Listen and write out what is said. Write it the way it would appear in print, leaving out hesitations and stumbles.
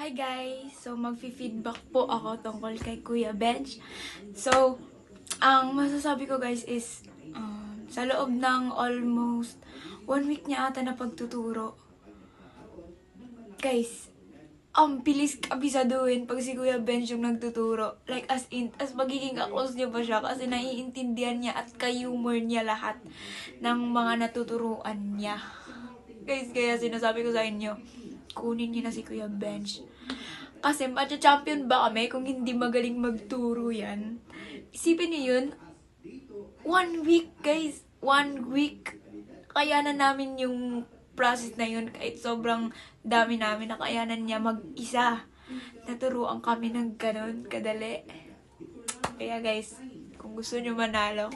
Hi guys! So, magfi-feedback po ako tungkol kay Kuya Bench. So, ang masasabi ko guys is, sa loob ng almost 1 week niya ata na pagtuturo. Guys, ang bilis kabisaduhin pag si Kuya Bench yung nagtuturo. Like as in, as magiging ka-close niya pa siya kasi naiintindihan niya at ka-humor niya lahat ng mga natuturuan niya. Guys, kaya sinasabi ko sa inyo, kunin niyo na si Kuya Bench. Kasi matcha-champion ba kami kung hindi magaling magturo yan? Isipin niyo yun, 1 week guys, 1 week. Kaya na namin yung process na yun kahit sobrang dami namin, nakayanan niya mag-isa. Naturuan kami ng ganon kadali. Kaya guys, kung gusto niyo manalo,